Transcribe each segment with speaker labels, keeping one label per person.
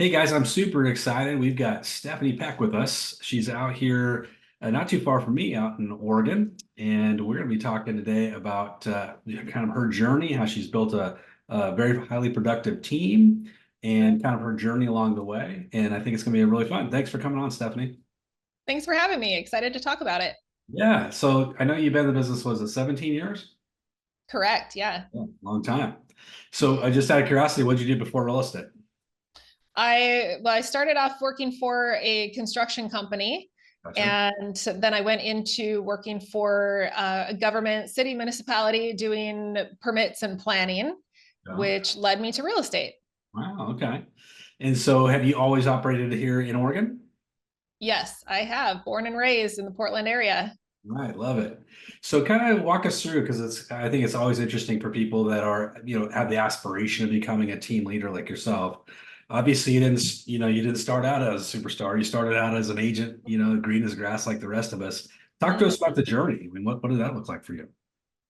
Speaker 1: Hey guys, I'm super excited. We've got Stephanie Peck with us. She's out here, not too far from me, out in Oregon, and we're going to be talking today about kind of her journey, how she's built a very highly productive team, and kind of her journey along the way. And I think it's going to be really fun. Thanks for coming on, Stephanie.
Speaker 2: Thanks for having me. Excited to talk about it.
Speaker 1: Yeah, so I know you've been in the business, was it 17 years?
Speaker 2: Correct. Yeah.
Speaker 1: Yeah, long time. So, just out of curiosity, what did you do before real estate?
Speaker 2: I started off working for a construction company,
Speaker 1: Gotcha.
Speaker 2: and then I went into working for a government city municipality doing permits and planning,
Speaker 1: Yeah.
Speaker 2: which led me to real estate.
Speaker 1: Wow, okay. And so, have you always operated here in Oregon?
Speaker 2: Yes, I have, born and raised in the Portland area.
Speaker 1: Right, love it. So kind of walk us through because I think it's always interesting for people that are, have the aspiration of becoming a team leader like yourself. Obviously, you didn't start out as a superstar. You started out as an agent, green as grass like the rest of us. Talk to us
Speaker 2: Mhm.
Speaker 1: about the journey. I mean, what did that look like for you?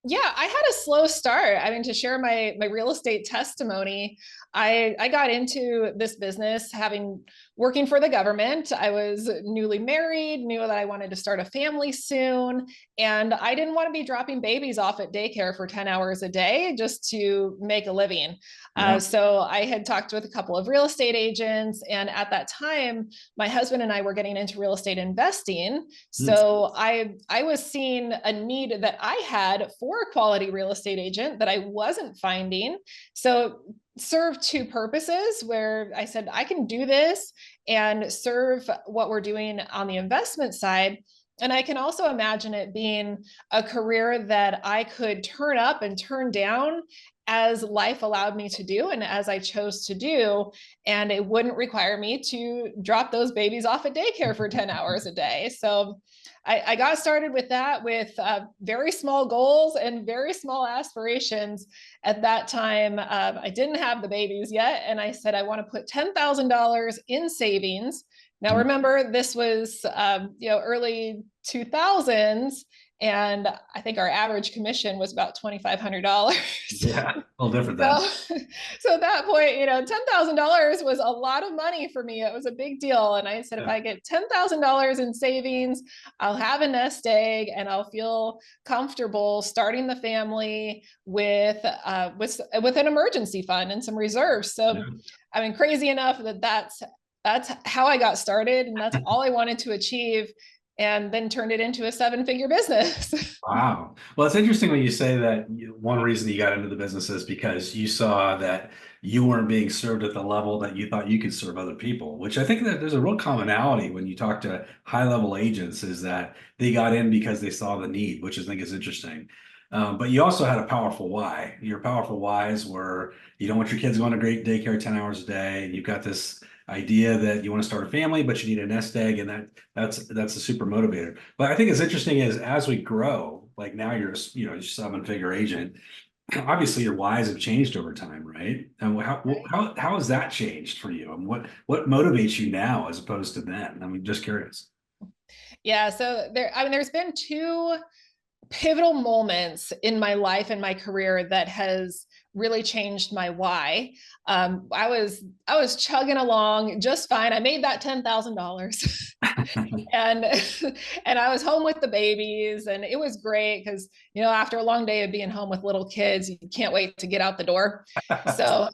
Speaker 2: Yeah, I had a slow start. I mean, to share my real estate testimony, I got into this business having working for the government. I was newly married, knew that I wanted to start a family soon, and I didn't want to be dropping babies off at daycare for 10 hours a day just to make a living.
Speaker 1: Yeah.
Speaker 2: So I had talked with a couple of real estate agents, and at that time, my husband and I were getting into real estate investing.
Speaker 1: Hmm.
Speaker 2: So I was seeing a need that I had for a quality real estate agent that I wasn't finding. So served two purposes where I said I can do this and serve what we're doing on the investment side. And I can also imagine it being a career that I could turn up and turn down as life allowed me to do and as I chose to do. And it wouldn't require me to drop those babies off at daycare for 10 hours a day. So I got started with that with very small goals and very small aspirations. At that time, I didn't have the babies yet. And I said, I want to put $10,000 in savings. Now, remember, this was early 2000s, and I think our average commission was about $2,500.
Speaker 1: Yeah, a little different then.
Speaker 2: So, so at that point, $10,000 was a lot of money for me. It was a big deal. And I said, if
Speaker 1: Yeah.
Speaker 2: I get $10,000 in savings, I'll have a nest egg and I'll feel comfortable starting the family with an emergency fund and some reserves.
Speaker 1: Yeah.
Speaker 2: So, I mean, crazy enough that's how I got started, and that's all I wanted to achieve, and then turned it into a seven-figure business.
Speaker 1: Wow. Well, it's interesting when you say that one reason you got into the business is because you saw that you weren't being served at the level that you thought you could serve other people, which I think that there's a real commonality when you talk to high level agents is that they got in because they saw the need, which I think is interesting. But you also had a powerful why. Your powerful whys were you don't want your kids going to great daycare 10 hours a day, and you've got this idea that you want to start a family, but you need a nest egg, and that's a super motivator. But I think it's interesting is as we grow, like now you're a seven-figure agent. Obviously, your whys have changed over time, right? And how has that changed for you? And what motivates you now as opposed to then? I mean, just curious.
Speaker 2: Yeah, so there's been two pivotal moments in my life and my career that has really changed my why. I was chugging along just fine. I made that $10,000, and and I was home with the babies, and it was great because after a long day of being home with little kids, you can't wait to get out the door. So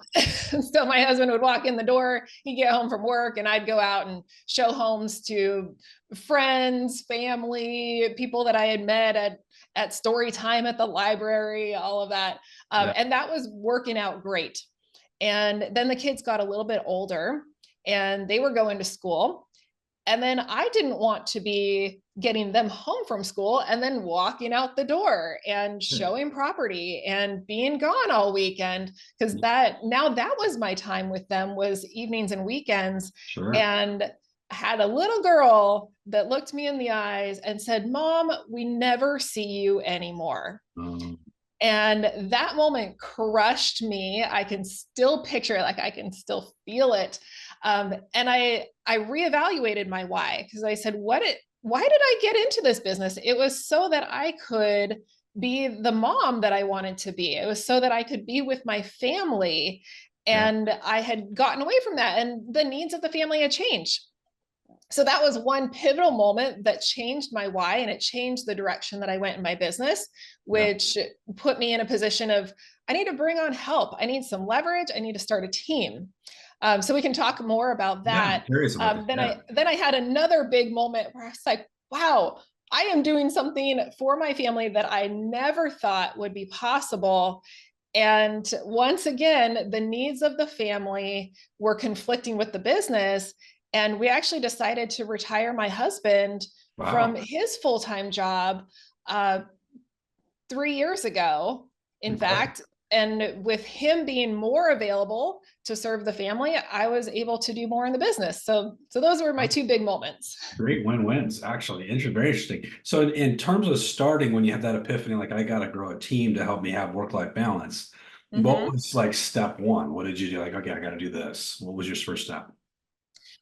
Speaker 2: so my husband would walk in the door, he'd get home from work, and I'd go out and show homes to friends, family, people that I had met at story time at the library, all of that.
Speaker 1: Yeah.
Speaker 2: And that was working out great. And then the kids got a little bit older and they were going to school. And then I didn't want to be getting them home from school and then walking out the door and showing property and being gone all weekend, because that was my time with them, was evenings and weekends.
Speaker 1: Sure.
Speaker 2: And had a little girl that looked me in the eyes and said, Mom, we never see you anymore.
Speaker 1: Um,
Speaker 2: And that moment crushed me. I can still picture it, like I can still feel it. And I reevaluated my why, because I said, why did I get into this business? It was so that I could be the mom that I wanted to be. It was so that I could be with my family.
Speaker 1: Yeah.
Speaker 2: And I had gotten away from that, and the needs of the family had changed. So that was one pivotal moment that changed my why, and it changed the direction that I went in my business,
Speaker 1: Yeah.
Speaker 2: which put me in a position of, I need to bring on help. I need some leverage. I need to start a team. So we can talk more about
Speaker 1: Yeah. I'm
Speaker 2: that.
Speaker 1: curious about this. Yeah.
Speaker 2: Then I had another big moment where I was like, wow, I am doing something for my family that I never thought would be possible. And once again, the needs of the family were conflicting with the business. And we actually decided to retire my husband from
Speaker 1: Wow.
Speaker 2: his full-time job uh, 3 years ago, in
Speaker 1: Impressive.
Speaker 2: fact. And with him being more available to serve the family, I was able to do more in the business. So those were my two big moments.
Speaker 1: Great win-wins, actually. Very interesting. So in terms of starting, when you have that epiphany, like I got to grow a team to help me have work-life balance, what
Speaker 2: Mm-hmm.
Speaker 1: was like step one? What did you do? Like, okay, I got to do this. What was your first step?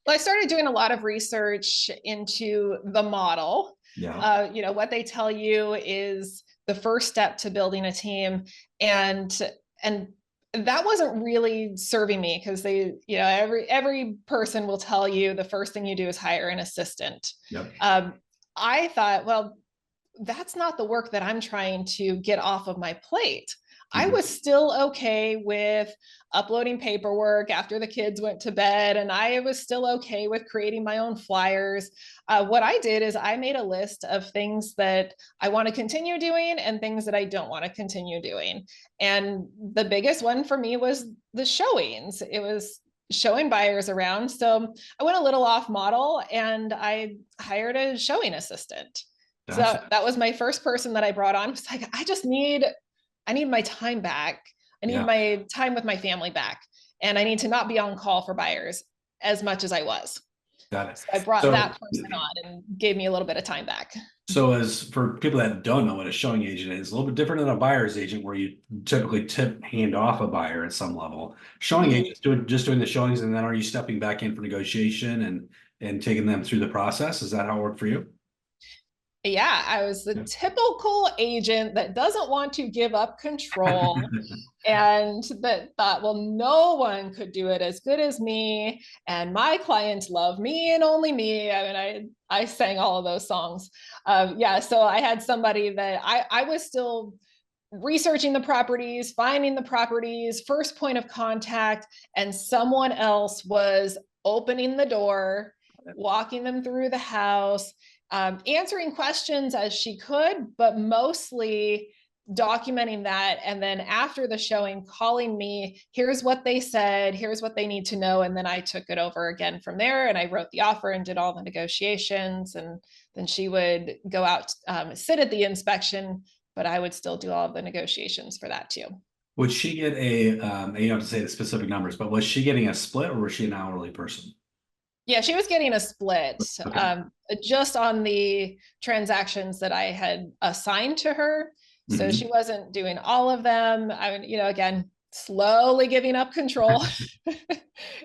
Speaker 2: Well, I started doing a lot of research into the model.
Speaker 1: Yeah.
Speaker 2: What they tell you is the first step to building a team, and and that wasn't really serving me, because every person will tell you the first thing you do is hire an assistant.
Speaker 1: Yep.
Speaker 2: I thought, well, that's not the work that I'm trying to get off of my plate. I
Speaker 1: Mhm.
Speaker 2: was still okay with uploading paperwork after the kids went to bed, and I was still okay with creating my own flyers. What I did is I made a list of things that I want to continue doing and things that I don't want to continue doing. And the biggest one for me was the showings. It was showing buyers around. So I went a little off model and I hired a showing assistant. So
Speaker 1: Gotcha.
Speaker 2: that was my first person that I brought on. It was like, I need my time back. I need
Speaker 1: Yeah.
Speaker 2: my time with my family back. And I need to not be on call for buyers as much as I was.
Speaker 1: Got it.
Speaker 2: So I brought
Speaker 1: So,
Speaker 2: that person on and gave me a little bit of time back.
Speaker 1: so as for people that don't know what a showing agent is, a little bit different than a buyer's agent where you typically hand off a buyer at some level. Showing
Speaker 2: Mhm.
Speaker 1: agents doing the showings, and then are you stepping back in for negotiation and taking them through the process? Is that how it worked for you?
Speaker 2: Yeah, I was the
Speaker 1: Yeah.
Speaker 2: typical agent that doesn't want to give up control, and that thought, well, no one could do it as good as me, and my clients love me and only me. I mean, I sang all of those songs. Yeah, so I had somebody that I was still researching the properties, finding the properties, first point of contact, and someone else was opening the door, walking them through the house, answering questions as she could, but mostly documenting that. And then after the showing, calling me, here's what they said, here's what they need to know. And then I took it over again from there, and I wrote the offer and did all the negotiations. And then she would go out, sit at the inspection, but I would still do all of the negotiations for that too.
Speaker 1: Would she get and you don't have to say the specific numbers, but was she getting a split or was she an hourly person?
Speaker 2: Yeah, she was getting a split,
Speaker 1: Okay.
Speaker 2: just on the transactions that I had assigned to her. So
Speaker 1: Mhm.
Speaker 2: she wasn't doing all of them. I mean, again, slowly giving up control. It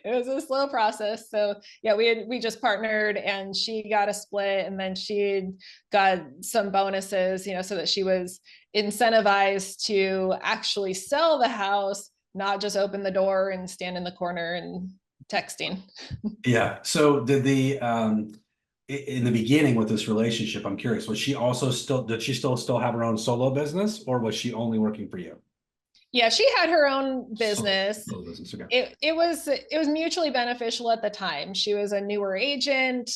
Speaker 2: was a slow process. So yeah, we just partnered, and she got a split, and then she got some bonuses, so that she was incentivized to actually sell the house, not just open the door and stand in the corner and texting.
Speaker 1: Yeah. So in the beginning with this relationship, I'm curious, was she also did she still have her own solo business, or was she only working for you?
Speaker 2: Yeah, she had her own business.
Speaker 1: Solo business. Okay.
Speaker 2: It was mutually beneficial at the time. She was a newer agent.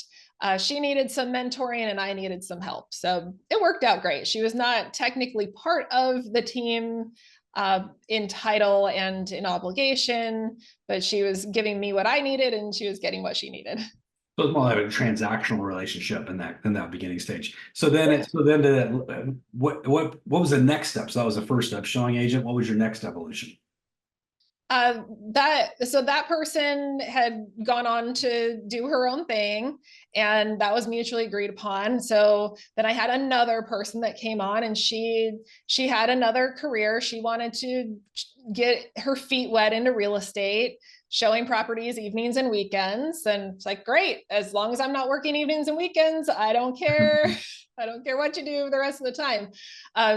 Speaker 2: She needed some mentoring, and I needed some help. So it worked out great. She was not technically part of the team in title and in obligation, but she was giving me what I needed, and she was getting what she needed.
Speaker 1: So it's more like a transactional relationship in that beginning stage. So then what was the next step? So that was the first step, showing agent. What was your next evolution?
Speaker 2: That person had gone on to do her own thing, and that was mutually agreed upon. So then I had another person that came on, and she had another career. She wanted to get her feet wet into real estate. showing properties evenings and weekends. And it's like, great, as long as I'm not working evenings and weekends, I don't care. I don't care what you do the rest of the time.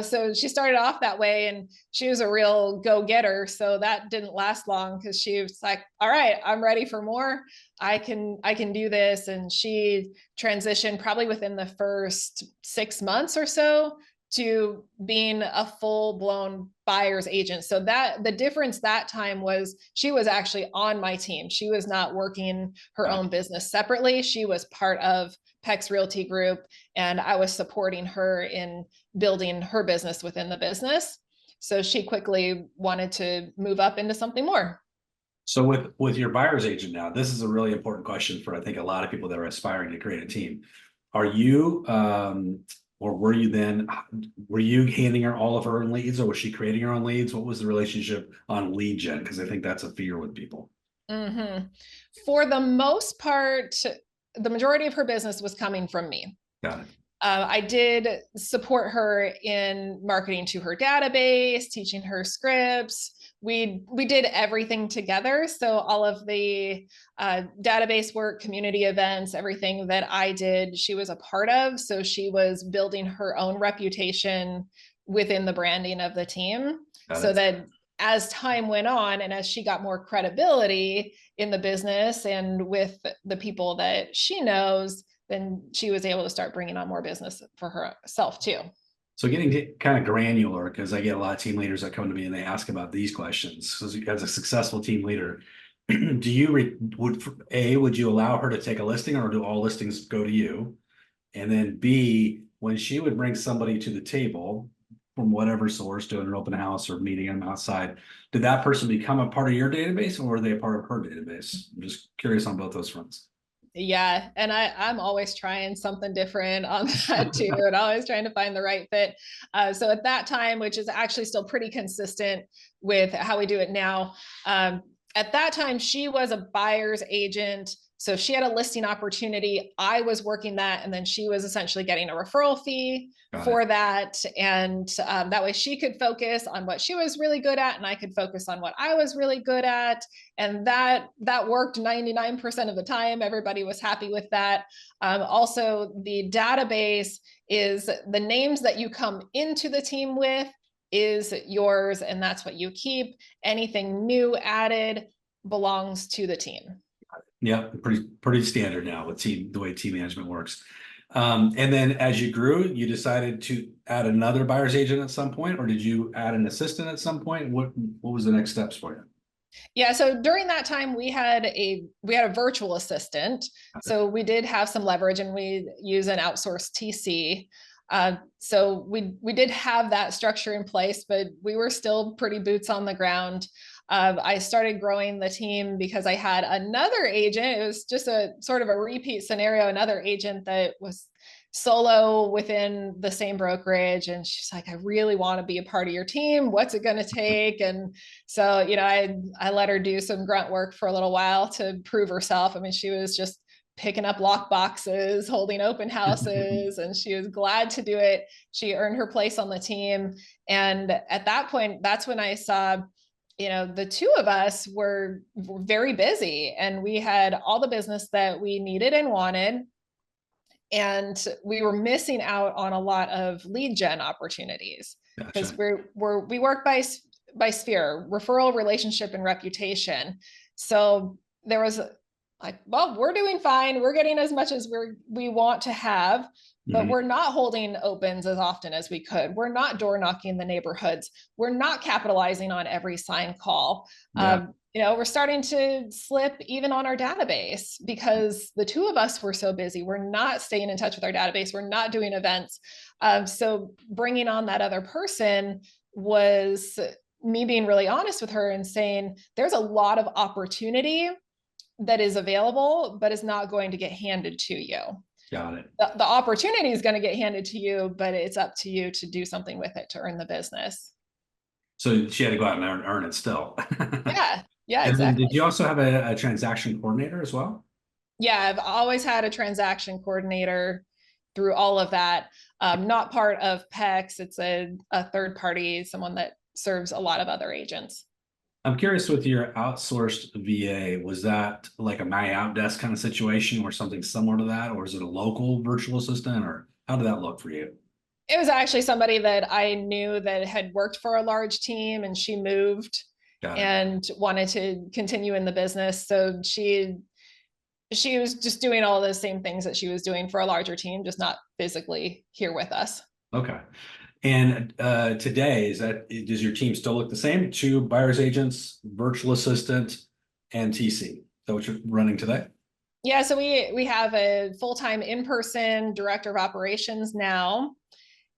Speaker 2: So she started off that way, and she was a real go-getter. So that didn't last long, because she was like, all right, I'm ready for more. I can do this. And she transitioned probably within the first 6 months or so to being a full-blown buyer's agent. So that the difference that time was she was actually on my team. She was not working her own business separately. She was part of Peck's Realty Group, and I was supporting her in building her business within the business. So she quickly wanted to move up into something more.
Speaker 1: So with your buyer's agent now, this is a really important question for I think a lot of people that are aspiring to create a team. Are you or were you then were you handing her all of her own leads, or was she creating her own leads? What was the relationship on lead gen? Because I think that's a fear with people.
Speaker 2: Mm-hmm. For the most part, the majority of her business was coming from me.
Speaker 1: Got it.
Speaker 2: I did support her in marketing to her database, teaching her scripts. We did everything together. So all of the database work, community events, everything that I did, she was a part of. So she was building her own reputation within the branding of the team.
Speaker 1: Got
Speaker 2: So
Speaker 1: it.
Speaker 2: that as time went on, and as she got more credibility in the business and with the people that she knows, then she was able to start bringing on more business for herself too.
Speaker 1: So getting kind of granular, because I get a lot of team leaders that come to me and they ask about these questions. So as a successful team leader, do you would you allow her to take a listing, or do all listings go to you? And then B, when she would bring somebody to the table from whatever source, doing an open house or meeting them outside, did that person become a part of your database, or were they a part of her database? I'm just curious on both those fronts.
Speaker 2: Yeah. And I'm always trying something different on that too, and always trying to find the right fit. So at that time, which is actually still pretty consistent with how we do it now, at that time, she was a buyer's agent. So if she had a listing opportunity, I was working that, and then she was essentially getting a referral fee for that. And that way she could focus on what she was really good at, and I could focus on what I was really good at. And that worked 99% of the time. Everybody was happy with that. Also, the database is the names that you come into the team with is yours, and that's what you keep. Anything new added belongs to the team.
Speaker 1: Yeah, pretty standard now with the way team management works. And then as you grew, you decided to add another buyer's agent at some point, or did you add an assistant at some point? What was the next steps for you?
Speaker 2: Yeah, so during that time we had a virtual assistant. So we did have some leverage, and we use an outsourced TC. So we did have that structure in place, but we were still pretty boots on the ground. I started growing the team because I had another agent. It was just a sort of a repeat scenario, another agent that was solo within the same brokerage. And she's like, I really want to be a part of your team. What's it going to take? And so, I let her do some grunt work for a little while to prove herself. I mean, she was just picking up lock boxes, holding open houses, and she was glad to do it. She earned her place on the team. And at that point, that's when I saw, the two of us were very busy, and we had all the business that we needed and wanted. And we were missing out on a lot of lead gen opportunities, because we work by sphere, referral, relationship, and reputation. So there was like, well, we're doing fine. We're getting as much as we want to have, but we're not holding opens as often as we could. We're not door knocking the neighborhoods. We're not capitalizing on every sign call. Yeah. We're starting to slip even on our database, because the two of us were so busy. We're not staying in touch with our database. We're not doing events. So bringing on that other person was me being really honest with her and saying, there's a lot of opportunity that is available, but is not going to get handed to you.
Speaker 1: Got it.
Speaker 2: The opportunity is going to get handed to you, but it's up to you to do something with it to earn the business.
Speaker 1: So she had to go out and earn it still.
Speaker 2: Yeah,
Speaker 1: and
Speaker 2: exactly.
Speaker 1: Then did you also have a transaction coordinator as well?
Speaker 2: Yeah, I've always had a transaction coordinator through all of that. Not part of PEX. It's a third party, someone that serves a lot of other agents.
Speaker 1: I'm curious with your outsourced VA, was that like a my out desk kind of situation or something similar to that? Or is it a local virtual assistant or how did that look for you?
Speaker 2: It was actually somebody that I knew that had worked for a large team, and she moved
Speaker 1: Got it.
Speaker 2: and wanted to continue in the business. So she was just doing all the same things that she was doing for a larger team, just not physically here with us.
Speaker 1: Okay. And today, does your team still look the same? Two buyer's agents, virtual assistant, and TC. Is that what you're running today?
Speaker 2: Yeah, so we have a full-time in-person director of operations now,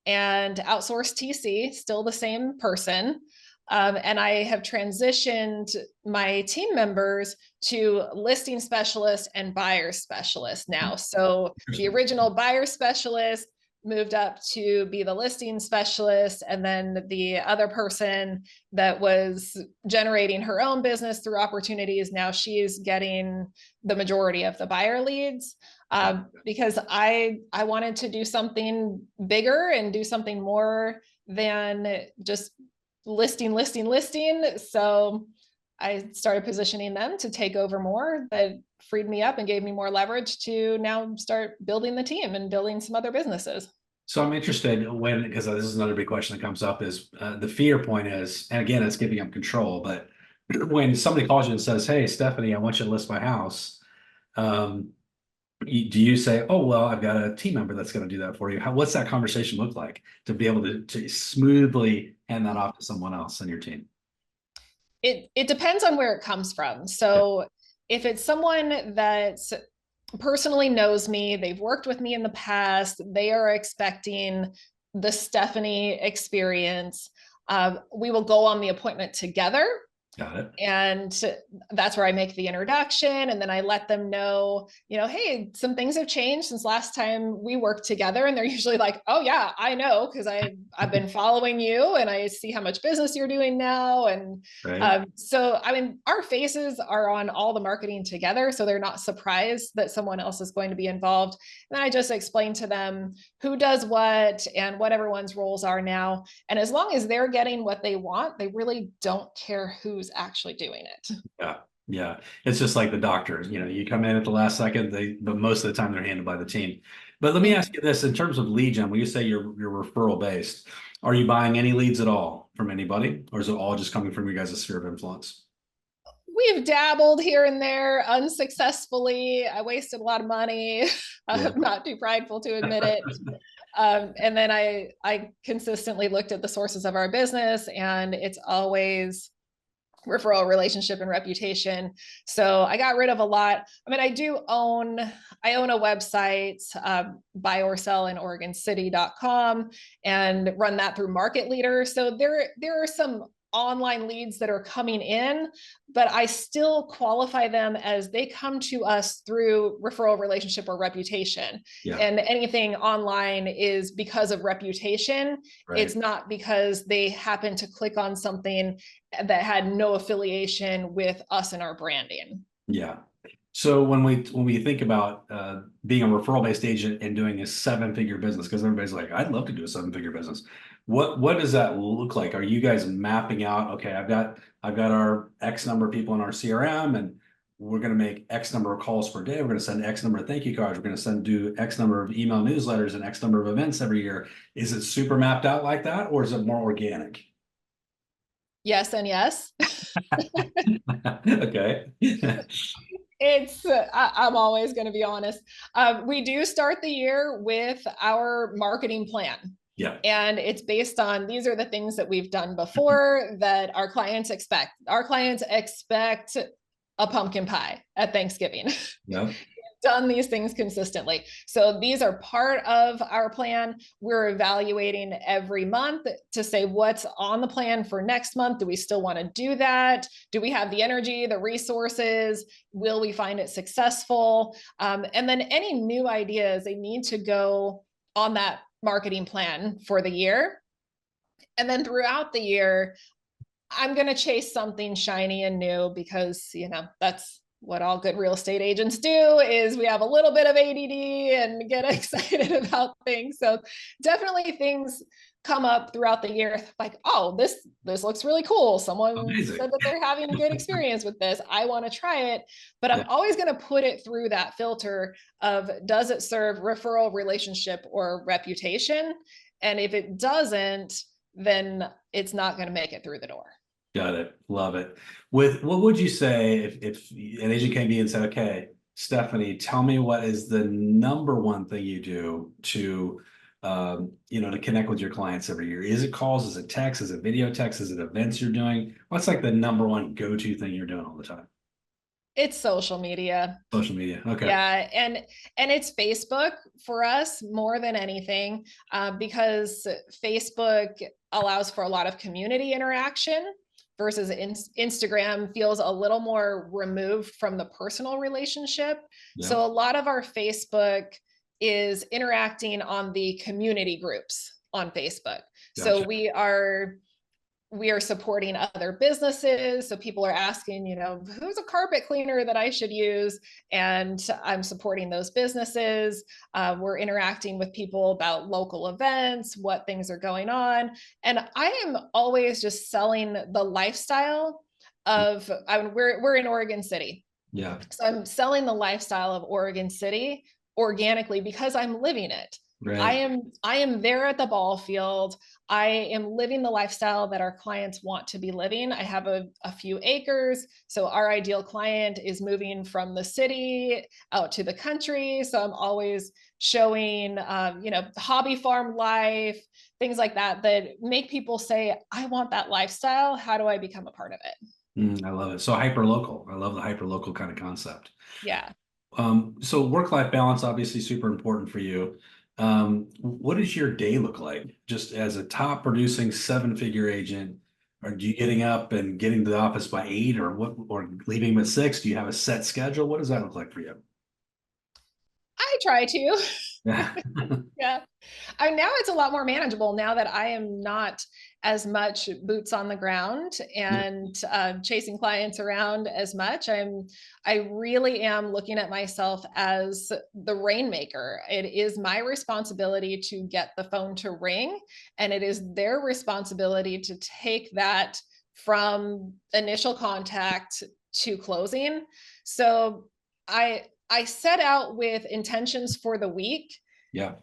Speaker 2: and outsourced TC, still the same person. And I have transitioned my team members to listing specialist and buyer specialist now. So the
Speaker 1: Interesting.
Speaker 2: original buyer specialist moved up to be the listing specialist, and then the other person that was generating her own business through opportunities, now she's getting the majority of the buyer leads. Because I wanted to do something bigger and do something more than just listing. So I started positioning them to take over more. That freed me up and gave me more leverage to now start building the team and building some other businesses.
Speaker 1: So I'm interested when, because this is another big question that comes up is the fear point is, and again, it's giving up control, but when somebody calls you and says, "Hey, Stephanie, I want you to list my house," um, do you say, "Oh, well, I've got a team member that's going to do that for you"? What's that conversation look like to be able to smoothly hand that off to someone else on your team?
Speaker 2: It depends on where it comes from.
Speaker 1: Yeah,
Speaker 2: So if it's someone that personally knows me, they've worked with me in the past, they are expecting the Stephanie experience. We will go on the appointment together,
Speaker 1: got it.
Speaker 2: and that's where I make the introduction, and then I let them know, hey, some things have changed since last time we worked together. And they're usually like, oh yeah, I know, because I've been following you and I see how much business you're doing now. And
Speaker 1: Right.
Speaker 2: so I mean, our faces are on all the marketing together, so they're not surprised that someone else is going to be involved. And then I just explain to them who does what and what everyone's roles are now. And as long as they're getting what they want, they really don't care who's actually doing it.
Speaker 1: Yeah. Yeah. It's just like the doctors, you come in at the last second, but most of the time they're handled by the team. But let me ask you this, in terms of lead gen, when you say you're referral based, are you buying any leads at all from anybody? Or is it all just coming from your guys' sphere of influence?
Speaker 2: We've dabbled here and there unsuccessfully. I wasted a lot of money.
Speaker 1: Yeah.
Speaker 2: I'm not too prideful to admit it. And then I consistently looked at the sources of our business, and it's always referral, relationship, and reputation. So I got rid of a lot. I mean, I own a website, buy or sell in OregonCity.com, and run that through Market Leader. So there are some online leads that are coming in, but I still qualify them as they come to us through referral, relationship, or reputation.
Speaker 1: Yeah.
Speaker 2: And anything online is because of reputation.
Speaker 1: Right.
Speaker 2: It's not because they happen to click on something that had no affiliation with us and our branding.
Speaker 1: Yeah. So when we think about being a referral based agent and doing a seven-figure business, because everybody's like, I'd love to do a seven-figure business. What does that look like? Are you guys mapping out, okay, I've got our X number of people in our CRM, and we're going to make X number of calls per day. We're going to send X number of thank you cards. We're going to do X number of email newsletters and X number of events every year. Is it super mapped out like that, or is it more organic?
Speaker 2: Yes and yes.
Speaker 1: Okay.
Speaker 2: I'm always going to be honest. We do start the year with our marketing plan.
Speaker 1: Yeah.
Speaker 2: And it's based on, these are the things that we've done before that our clients expect. Our clients expect a pumpkin pie at Thanksgiving.
Speaker 1: Yeah.
Speaker 2: Done these things consistently. So these are part of our plan. We're evaluating every month to say what's on the plan for next month. Do we still want to do that? Do we have the energy, the resources? Will we find it successful? And then any new ideas, they need to go on that marketing plan for the year. And then throughout the year, I'm going to chase something shiny and new because, what all good real estate agents do is we have a little bit of ADD and get excited about things. So definitely things come up throughout the year like, oh, this looks really cool. Someone
Speaker 1: Amazing.
Speaker 2: said that they're having a good experience with this. I want to try it, but I'm
Speaker 1: Yeah,
Speaker 2: always going to put it through that filter of, does it serve referral, relationship, or reputation? And if it doesn't, then it's not going to make it through the door.
Speaker 1: got it. Love it. With what would you say if an agent came to you and said, okay, Stephanie, tell me what is the number one thing you do to to connect with your clients every year? Is it calls? Is it text? Is it video text? Is it events you're doing? What's like the number one go-to thing you're doing all the time?
Speaker 2: It's social media.
Speaker 1: Social media. Okay.
Speaker 2: Yeah, and it's Facebook for us more than anything, because Facebook allows for a lot of community interaction versus Instagram feels a little more removed from the personal relationship.
Speaker 1: Yeah.
Speaker 2: So a lot of our Facebook is interacting on the community groups on Facebook. So
Speaker 1: Gotcha.
Speaker 2: we are supporting other businesses. So people are asking, who's a carpet cleaner that I should use? And I'm supporting those businesses. We're interacting with people about local events, what things are going on. And I am always just selling the lifestyle of, we're in Oregon City.
Speaker 1: Yeah.
Speaker 2: So I'm selling the lifestyle of Oregon City organically because I'm living it.
Speaker 1: Right.
Speaker 2: I am there at the ball field. I am living the lifestyle that our clients want to be living. I have a few acres. So our ideal client is moving from the city out to the country. So I'm always showing, hobby farm life, things like that, that make people say, I want that lifestyle. How do I become a part of it?
Speaker 1: I love it. So hyper local. I love the hyper local kind of concept.
Speaker 2: Yeah.
Speaker 1: So work-life balance, obviously super important for you. What does your day look like? Just as a top producing seven-figure agent, are you getting up and getting to the office by 8 or leaving at 6? Do you have a set schedule? What does that look like for you?
Speaker 2: I try to.
Speaker 1: Yeah.
Speaker 2: Yeah. Now it's a lot more manageable now that I am not as much boots on the ground
Speaker 1: Yeah.
Speaker 2: and chasing clients around as much. I really am looking at myself as the rainmaker. It is my responsibility to get the phone to ring, and it is their responsibility to take that from initial contact to closing. So I set out with intentions for the week.
Speaker 1: Yeah.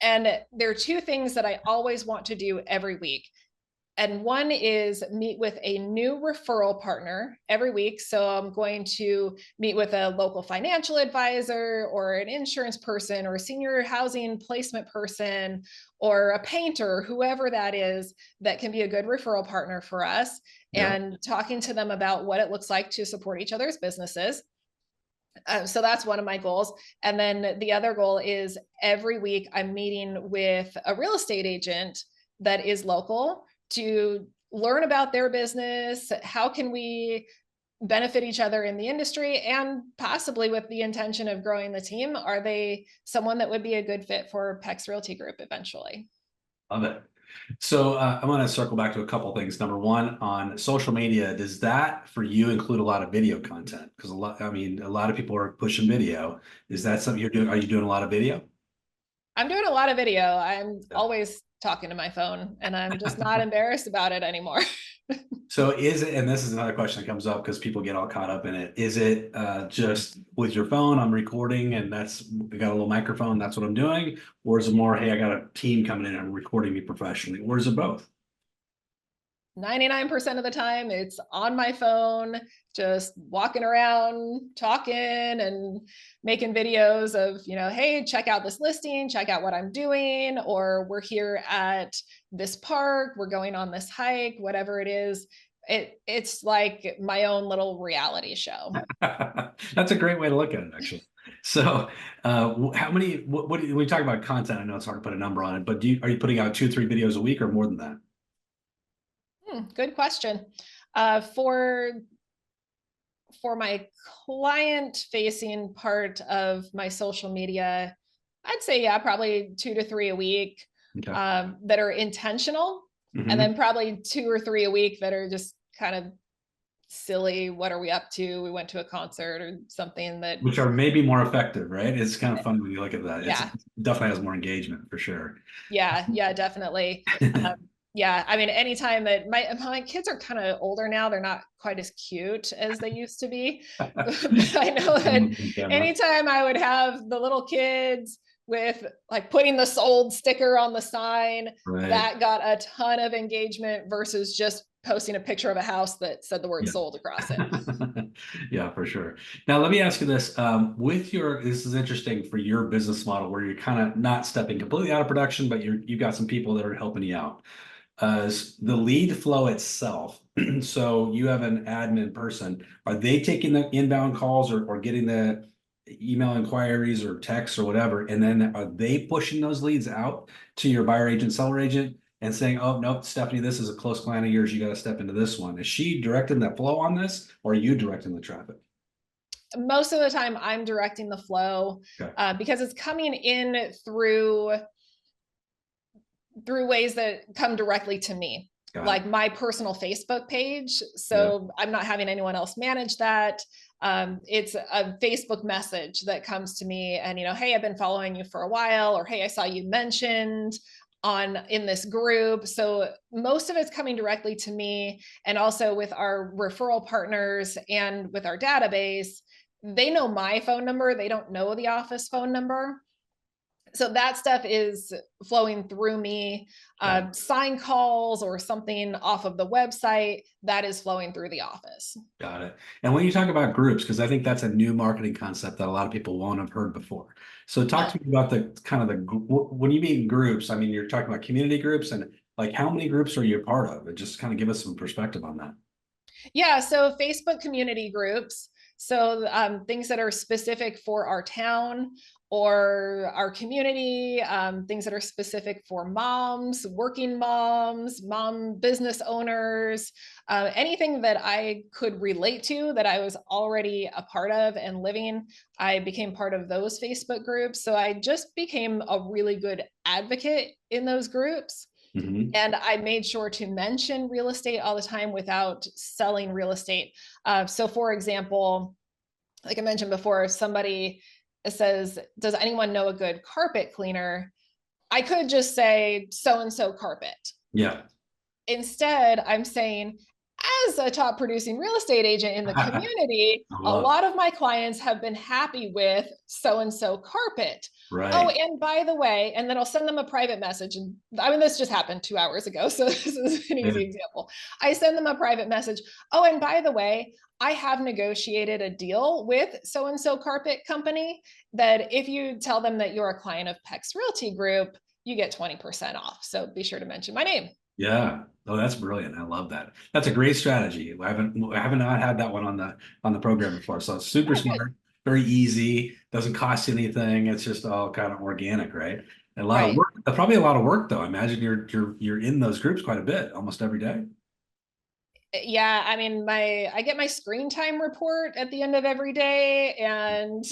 Speaker 2: And there are two things that I always want to do every week. And one is meet with a new referral partner every week. So I'm going to meet with a local financial advisor or an insurance person or a senior housing placement person or a painter, whoever that is, that can be a good referral partner for us,
Speaker 1: Yeah.
Speaker 2: and talking to them about what it looks like to support each other's businesses. So that's one of my goals. And then the other goal is every week I'm meeting with a real estate agent that is local to learn about their business. How can we benefit each other in the industry, and possibly with the intention of growing the team? Are they someone that would be a good fit for Peck's Realty Group eventually?
Speaker 1: Love it. So I want to circle back to a couple things. Number one, on social media, does that for you include a lot of video content? Because a lot of people are pushing video. Is that something you're doing? Are you doing a lot of video?
Speaker 2: I'm doing a lot of video. I'm
Speaker 1: Yeah.
Speaker 2: always talking to my phone, and I'm just not embarrassed about it anymore.
Speaker 1: So is it, and this is another question that comes up because people get all caught up in it. Is it just with your phone, I'm recording and I got a little microphone, that's what I'm doing? Or is it more, hey, I got a team coming in and recording me professionally? Or is it both?
Speaker 2: 99% of the time it's on my phone, just walking around, talking and making videos of, hey, check out this listing, check out what I'm doing, or we're here at this park, we're going on this hike, whatever it is. It's like my own little reality show.
Speaker 1: That's a great way to look at it, actually. So, how many? When we talk about content, I know it's hard to put a number on it, but are you putting out 2, 3 videos a week or more than that?
Speaker 2: Good question. For my client facing part of my social media, I'd say, yeah, probably 2 to 3 a week,
Speaker 1: Okay.
Speaker 2: that are intentional. And
Speaker 1: Mhm.
Speaker 2: then probably 2 or 3 a week that are just kind of silly, what are we up to? We went to a concert or something that,
Speaker 1: Which are maybe more effective, right? It's kind of funny when you look at that. It's
Speaker 2: yeah,
Speaker 1: definitely has more engagement for sure.
Speaker 2: yeah, definitely. Um, yeah, I mean, anytime that my kids are kind of older now, they're not quite as cute as they used to be. But I know that
Speaker 1: Camera.
Speaker 2: anytime I would have the little kids with like putting the sold sticker on the sign,
Speaker 1: Right.
Speaker 2: that got a ton of engagement versus just posting a picture of a house that said the word
Speaker 1: Yeah.
Speaker 2: sold across it.
Speaker 1: Yeah, for sure. Now, let me ask you this. This is interesting for your business model where you're kind of not stepping completely out of production, but you've got some people that are helping you out. The lead flow itself. So you have an admin person. Are they taking the inbound calls or getting the email inquiries or texts or whatever? And then are they pushing those leads out to your buyer agent, seller agent and saying, oh, no, Stephanie, this is a close client of yours. You got to step into this one. Is she directing the flow on this or are you directing the traffic?
Speaker 2: Most of the time, I'm directing the flow
Speaker 1: Okay.
Speaker 2: because it's coming in through ways that come directly to me,
Speaker 1: Got it.
Speaker 2: like my personal Facebook page.
Speaker 1: Yeah.
Speaker 2: So I'm not having anyone else manage that. It's a Facebook message that comes to me and, hey, I've been following you for a while, or hey, I saw you mentioned in this group. So most of it's coming directly to me. And also with our referral partners and with our database, they know my phone number. They don't know the office phone number. So that stuff is flowing through me.
Speaker 1: Got it.
Speaker 2: Sign calls or something off of the website, that is flowing through the office.
Speaker 1: Got it. And when you talk about groups, because I think that's a new marketing concept that a lot of people won't have heard before. So talk
Speaker 2: Yeah.
Speaker 1: to me about the kind of when you mean groups, I mean, you're talking about community groups and like how many groups are you a part of? And just kind of give us some perspective on that.
Speaker 2: Yeah. So Facebook community groups. So things that are specific for our town or our community, things that are specific for moms, working moms, mom business owners, anything that I could relate to that I was already a part of and living, I became part of those Facebook groups. So I just became a really good advocate in those groups.
Speaker 1: Hmm.
Speaker 2: And I made sure to mention real estate all the time without selling real estate. So, for example, like I mentioned before, if somebody says, does anyone know a good carpet cleaner? I could just say so and so carpet.
Speaker 1: Yeah.
Speaker 2: Instead, I'm saying, as a top producing real estate agent in the
Speaker 1: I
Speaker 2: community, a
Speaker 1: love it.
Speaker 2: lot of my clients have been happy with so and so carpet. Oh,
Speaker 1: Right.
Speaker 2: and by the way, and then I'll send them a private message. And I mean, this just happened 2 hours ago. So this is an
Speaker 1: Yeah.
Speaker 2: easy example. I send them a private message. Oh, and by the way, I have negotiated a deal with so and so carpet company that if you tell them that you're a client of Peck's Realty Group, you get 20% off. So be sure to mention my name.
Speaker 1: Yeah. Oh, that's brilliant. I love that. That's a great strategy. I haven't not had that one on the program before. So it's super
Speaker 2: Oh, good.
Speaker 1: smart, very easy, doesn't cost you anything. It's just all kind of organic, right? And a lot of
Speaker 2: Right.
Speaker 1: work, probably a lot of work though. I imagine you're in those groups quite a bit, almost every day.
Speaker 2: Yeah, I mean, I get my screen time report at the end of every day, and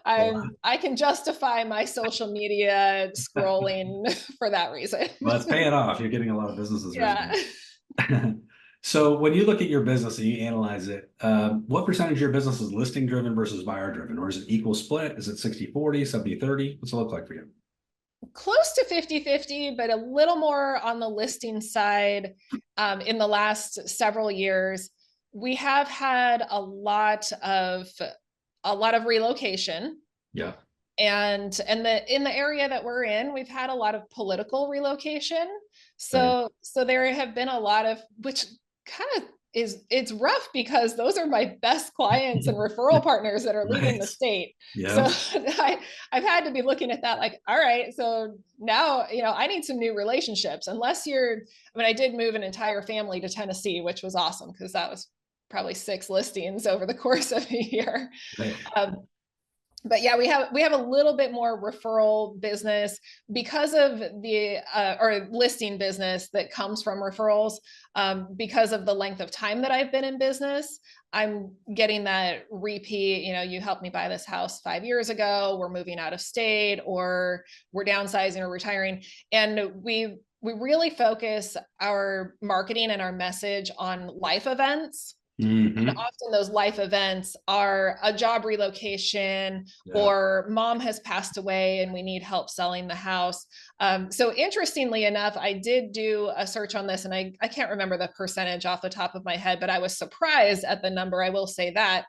Speaker 1: Well,
Speaker 2: I can justify my social media scrolling for that reason.
Speaker 1: well, it's paying off. You're getting a lot of businesses
Speaker 2: Yeah.
Speaker 1: visiting. So when you look at your business and you analyze it, what percentage of your business is listing driven versus buyer driven? Or is it equal split? Is it 60-40, 70-30? What's it look like for you?
Speaker 2: Close to 50-50, but a little more on the listing side. In the last several years, we have had a lot of relocation.
Speaker 1: Yeah,
Speaker 2: And in the area that we're in, we've had a lot of political relocation.
Speaker 1: right.
Speaker 2: So there have been a lot of, which kind of it's rough because those are my best clients and referral partners that are leaving
Speaker 1: Right.
Speaker 2: the state. So
Speaker 1: Yep.
Speaker 2: I've had to be looking at that like, all right, so now, I need some new relationships. I did move an entire family to Tennessee, which was awesome because that was probably 6 listings over the course of a year.
Speaker 1: Right.
Speaker 2: Um, but yeah, we have a little bit more referral business because of the or listing business that comes from referrals, because of the length of time that I've been in business. I'm getting that repeat, you helped me buy this house 5 years ago, we're moving out of state, or we're downsizing or retiring. And we really focus our marketing and our message on life events. And
Speaker 1: Hmm.
Speaker 2: often those life events are a job relocation,
Speaker 1: Yeah.
Speaker 2: or mom has passed away and we need help selling the house. So interestingly enough, I did do a search on this, and I can't remember the percentage off the top of my head, but I was surprised at the number. I will say that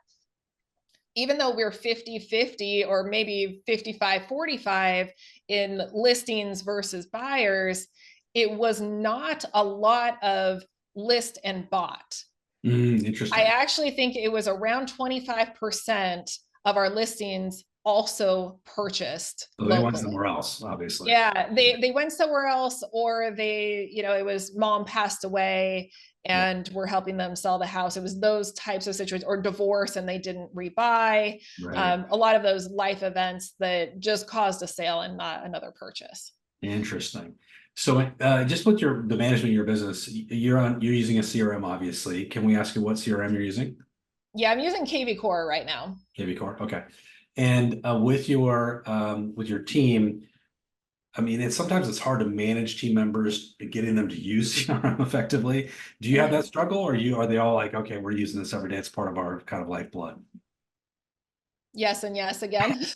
Speaker 2: even though we're 50-50 or maybe 55-45 in listings versus buyers, it was not a lot of list and bought. I
Speaker 1: Interesting.
Speaker 2: actually think it was around 25% of our listings also purchased
Speaker 1: So they went
Speaker 2: locally.
Speaker 1: somewhere else, obviously.
Speaker 2: Yeah, they went somewhere else, or they, it was mom passed away
Speaker 1: Yeah.
Speaker 2: and we're helping them sell the house. It was those types of situations, or divorce and they didn't rebuy.
Speaker 1: Right.
Speaker 2: A lot of those life events that just caused a sale and not another purchase.
Speaker 1: Interesting. So, just with the management of your business, you're using a CRM, obviously. Can we ask you what CRM you're using?
Speaker 2: Yeah, I'm using KV Core right now.
Speaker 1: KV Core. Okay. And with your team, I mean, sometimes it's hard to manage team members, getting them to use CRM effectively. Do you have that
Speaker 2: Mhm.
Speaker 1: struggle, or are they all like, okay, we're using this every day, it's part of our kind of lifeblood?
Speaker 2: Yes, and yes again.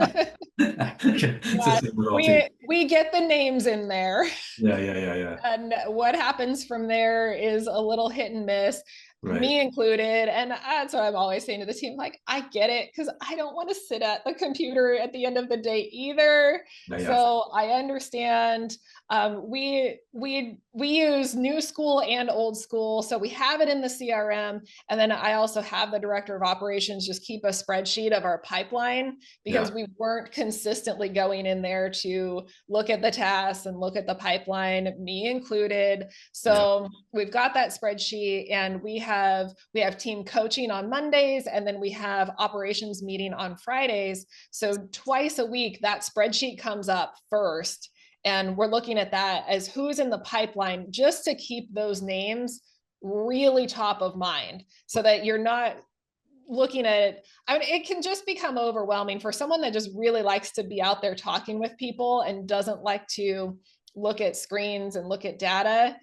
Speaker 1: Okay. It's the
Speaker 2: Yeah,
Speaker 1: same with all teams.
Speaker 2: we get the names in there.
Speaker 1: Yeah, yeah, yeah, yeah.
Speaker 2: And what happens from there is a little hit and miss,
Speaker 1: Right.
Speaker 2: me included. And that's what I'm always saying to the team, like, I get it, because I don't want to sit at the computer at the end of the day either.
Speaker 1: Yeah, yeah.
Speaker 2: So I understand. We use new school and old school, so we have it in the CRM, and then I also have the director of operations just keep a spreadsheet of our pipeline, because
Speaker 1: Yeah.
Speaker 2: we weren't consistently going in there to look at the tasks and look at the pipeline, me included.
Speaker 1: Yeah.
Speaker 2: So we've got that spreadsheet, and we have team coaching on Mondays, and then we have operations meeting on Fridays. So twice a week, that spreadsheet comes up first. And we're looking at that as who's in the pipeline, just to keep those names really top of mind, so that you're not looking at it. I mean, it can just become overwhelming for someone that just really likes to be out there talking with people and doesn't like to look at screens and look at data.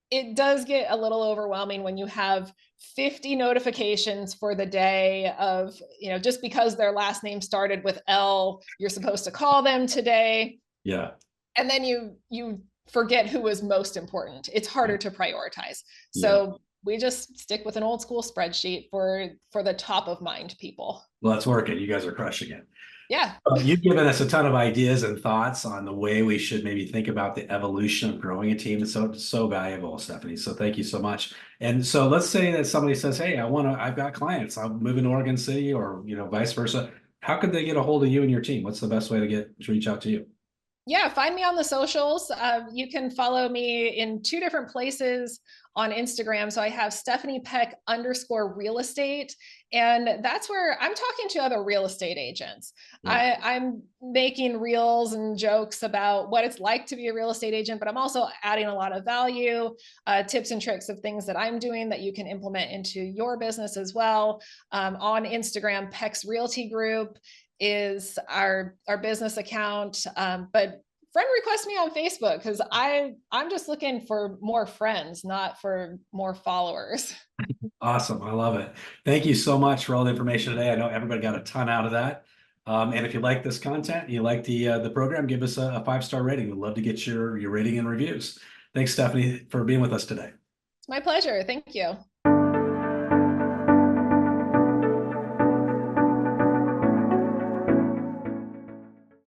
Speaker 2: It does get a little overwhelming when you have 50 notifications for the day of, just because their last name started with L, you're supposed to call them today.
Speaker 1: Yeah.
Speaker 2: And then you forget who was most important. It's harder to prioritize.
Speaker 1: Yeah.
Speaker 2: So we just stick with an old school spreadsheet for the top of mind people.
Speaker 1: Well, that's working. You guys are crushing it.
Speaker 2: Yeah.
Speaker 1: You've given us a ton of ideas and thoughts on the way we should maybe think about the evolution of growing a team. It's so valuable, Stephanie. So thank you so much. And so let's say that somebody says, "Hey, I've got clients. I'm moving to Oregon City," or vice versa. How could they get a hold of you and your team? What's the best way to reach out to you?
Speaker 2: Yeah, find me on the socials. You can follow me in two different places on Instagram. So I have Stephanie Peck _real estate. And that's where I'm talking to other real estate agents.
Speaker 1: Yeah.
Speaker 2: I'm making reels and jokes about what it's like to be a real estate agent, but I'm also adding a lot of value, tips and tricks of things that I'm doing that you can implement into your business as well. On Instagram, Peck's Realty Group is our business account. But friend request me on Facebook, because I'm just looking for more friends, not for more followers.
Speaker 1: Awesome. I love it. Thank you so much for all the information today. I know everybody got a ton out of that. And if you like this content, you like the program, give us a 5-star rating. We'd love to get your rating and reviews. Thanks, Stephanie, for being with us today.
Speaker 2: It's my pleasure. Thank you.